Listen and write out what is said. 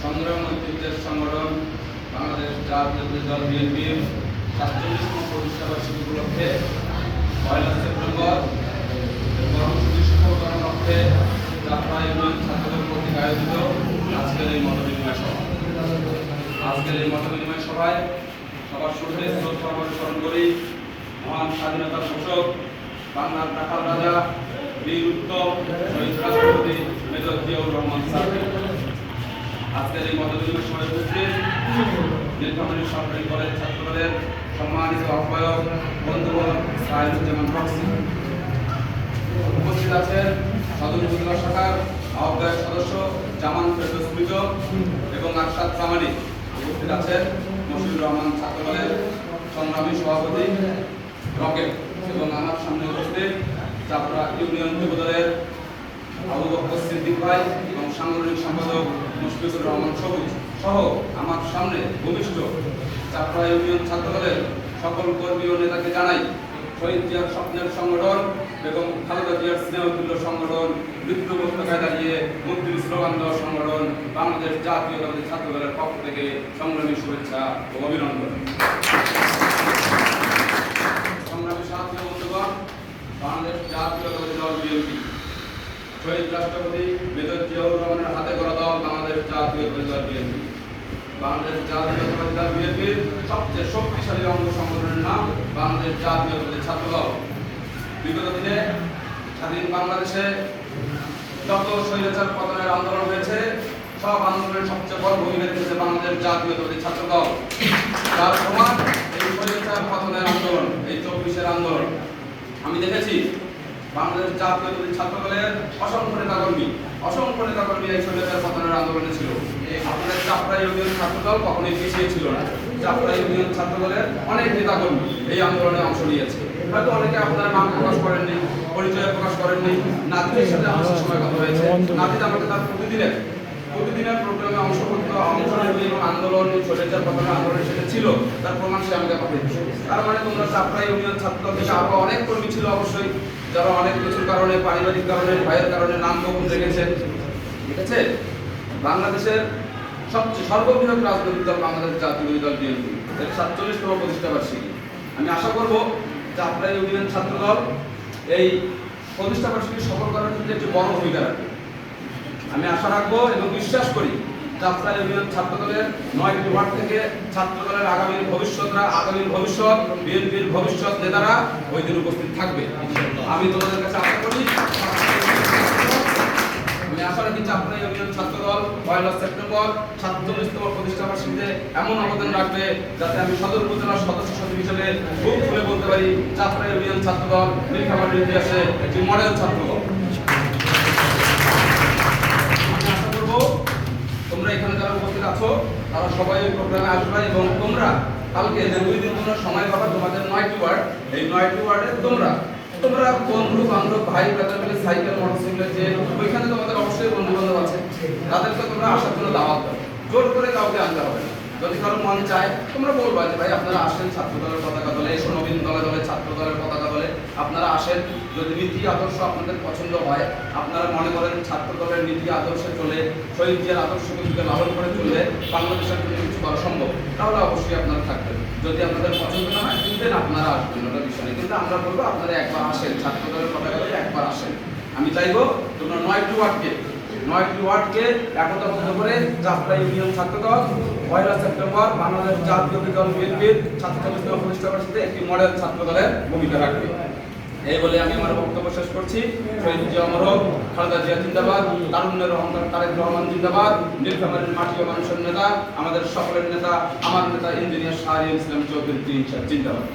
সংগ্রাম ঐতিহ্যের সংগঠন বাংলাদেশ জাতীয় দল বিএনপির ৪৭তম প্রতিষ্ঠা বার্ষিকী উপলক্ষে ১ সেপ্টেম্বর কর্মসূচি সফলকরণ লক্ষ্যে যাত্রা ইউনিয়ন ছাত্রদল কর্তৃক আয়োজিত আজকের এই মতবিনিময় সভা। আজকের এই মতবিনিময় সভায় সবার শুরুতে শ্রদ্ধা স্মরণ করি মহান স্বাধীনতার ঘোষক বাংলার রাখাল রাজা বীর উত্তম শহীদ রাষ্ট্রপতি মেজর জিয়াউর রহমান স্যার। আজকের এই মতবিনিময় সভায় উপস্থিত নীলফামারী সরকারি কলেজ ছাত্রদলের সম্মানিত আহ্বায়ক বন্ধুবর সাইদুজ্জামান রক্সি। উপস্থিত আছেন সদর উপজেলা শাখার আহ্বায়ক সদস্য জামান ফেরদৌস মৃত এবং আরশাদ প্রামাণিক। উপস্থিত আছেন মশিউর রহমান ছাত্রদলের সংগ্রামী সভাপতি রকেট এবং আমার সামনে উপস্থিত চাপড়া ইউনিয়ন যুবদলের আবু বকর সিদ্দিক ভাই এবং সাংগঠনিক সম্পাদক মুশফিকুর রহমান সবুজ সহ আমার সামনে ভূমিষ্ঠ চাপড়া ইউনিয়ন ছাত্রদলের সকল কর্মী ও নেতাকে জানাই শহীদ জিয়ার স্বপ্নের সংগঠন এবং খালেদা জিয়ার স্নেহতুল্য সংগঠন মৃত্যু উপত্যকায় দাঁড়িয়ে মুক্তির স্লোগান দেওয়া সংগঠন বাংলাদেশ জাতীয়তাবাদী ছাত্রদলের পক্ষ থেকে সংগ্রামী শুভেচ্ছা ও অভিনন্দন। সংগ্রামী সাথী বন্ধুগণ, বাংলাদেশ জাতীয়তাবাদী দল বিএনপি শহীদ রাষ্ট্রপতি মেজর জিয়াউর রহমানের হাতে গড়া দল বাংলাদেশ জাতীয়তাবাদী দল বিএনপি। বাংলাদেশ জাতীয়তাবাদী দল বিএনপির সবচেয়ে শক্তিশালী অঙ্গ সংগঠনের নাম বাংলাদেশ জাতীয়তাবাদী ছাত্রদল। বিগত দিনে স্বাধীন বাংলাদেশে যত স্বৈরাচার পতনের আন্দোলন হয়েছে সব আন্দোলনের সবচেয়ে বড় ভূমিকা রেখেছে বাংলাদেশ জাতীয়তাবাদী ছাত্রদল। তার প্রমাণ এই স্বৈরাচার পতনের আন্দোলন, এই ২৪-এর আন্দোলন। আমি দেখেছি বাংলাদেশ জাতীয়তাবাদী ছাত্রদলের অসংখ্য নেতাকর্মী এই স্বৈরাচার পতনের আন্দোলনে ছিল। আপনাদের চাপড়া ইউনিয়ন ছাত্রদল কখনোই পিছিয়ে ছিল না। চাপড়া ইউনিয়ন ছাত্রদলের অনেক নেতাকর্মী এই আন্দোলনে অংশ নিয়েছে। হয়তো অনেকে আপনার নাম প্রকাশ করেননি, পরিচয় প্রকাশ করেননি। নাতিদের সাথে আমার সময় কথা হয়েছে। নাতিদ আমাকে তার প্রতিদিনের প্রোগ্রামে অংশ নিয়ে এবং আন্দোলন স্বৈরাচার পতনের আন্দোলনের সাথে ছিল তার প্রমাণ সে আমাকে পাঠিয়েছে। তার মানে তোমরা চাপড়া ইউনিয়ন ছাত্রদল থেকে আরো অনেক কর্মী ছিল অবশ্যই, যারা অনেক কিছুর কারণে, পারিবারিক কারণে, ভয়ের কারণে নাম গোপন রেখেছেন। ঠিক আছে, বাংলাদেশের সবচেয়ে সর্ববৃহৎ রাজনৈতিক দল বাংলাদেশ জাতীয়তাবাদী দল বিএনপি এর ৪৭তম প্রতিষ্ঠা বার্ষিকী। আমি আশা করব চাপড়া ইউনিয়ন ছাত্রদল এই প্রতিষ্ঠা বার্ষিকী সফল করার ক্ষেত্রে একটি বড় ভূমিকা রাখবে। আমি আশা রাখবো এবং বিশ্বাস করি চাপড়া ইউনিয়ন ছাত্রদলের ৯টি ওয়ার্ড থেকে ছাত্রদলের আগামীর ভবিষ্যৎ বিএনপির ভবিষ্যৎ নেতারা ওই দিন উপস্থিত থাকবে। আমি তোমাদের কাছে আশা করি, আমি আশা রাখি চাপড়া ইউনিয়ন ছাত্রদল ১ সেপ্টেম্বর ৪৭তম প্রতিষ্ঠা বার্ষিকীতে এমন অবদান রাখবে যাতে আমি সদর উপজেলার সদস্য সচিব হিসেবে খুব খুলে বলতে পারি চাপড়া ইউনিয়ন ছাত্রদল নীলফামারীর ইতিহাসে একটি মডেল ছাত্রদল। তোমরা এখানে যারা উপস্থিত আছো তারা সবাই এই প্রোগ্রামে আসবে এবং তোমরা কালকে যে ২ দিন তোমরা সময় পাবা, তোমাদের ৯টি ওয়ার্ড, এই ৯টি ওয়ার্ডে তোমরা বন্ধু বান্ধব ভাই ব্রাদার মিলে সাইকেল মোটরসাইকেলে যে ওইখানে তোমাদের অবশ্যই বন্ধু বান্ধব আছে, তাদেরকে তোমরা আসার জন্য দাওয়াত দাও। জোর করে কাউকে আনতে হবে না। যদি কারো মন চায় তোমরা বলবা যে ভাই আপনারা আসেন ছাত্র দলের পতাকা দলে, এসো নবীন দলে ছাত্র দলের পতাকা দলে আপনারা আসেন। যদি নীতি আদর্শ আপনাদের পছন্দ হয়, আপনারা মনে করেন ছাত্র দলের নীতি আদর্শে চলে, শহীদ জিয়ার আদর্শকে লালন করে চললে বাংলাদেশের জন্য কিছু করা সম্ভব, তাহলে অবশ্যই আপনারা থাকবেন। যদি আপনাদের পছন্দ না হয় দেন আপনারা আসবেন, ওটা বিষয় নেই। কিন্তু আমরা বলবো আপনারা একবার আসেন, ছাত্র দলের পতাকা দলে একবার আসেন। আমি চাইবো তোমরা ৯টি ওয়ার্ডকে একতাবদ্ধ করে চাপড়া ইউনিয়ন ছাত্রদল ১ সেপ্টেম্বর বাংলাদেশ জাতীয়তাবাদী দল বিএনপির ৪৭তম প্রতিষ্ঠা বার্ষিকীতে একটি মডেল ছাত্রদলের ভূমিকা রাখবে। এই বলে আমি আমার বক্তব্য শেষ করছি। শহীদ জিয়া অমর, খালেদা জিয়া জিন্দাবাদ, তারুণ্যের অহংকার তারেক রহমান জিন্দাবাদ, নীলফামারীর মাটি ও মানুষের নেতা, আমাদের সকলের নেতা, আমার নেতা ইঞ্জিনিয়ার শাহরিয়ার ইসলাম চৌধুরী জিন্দাবাদ।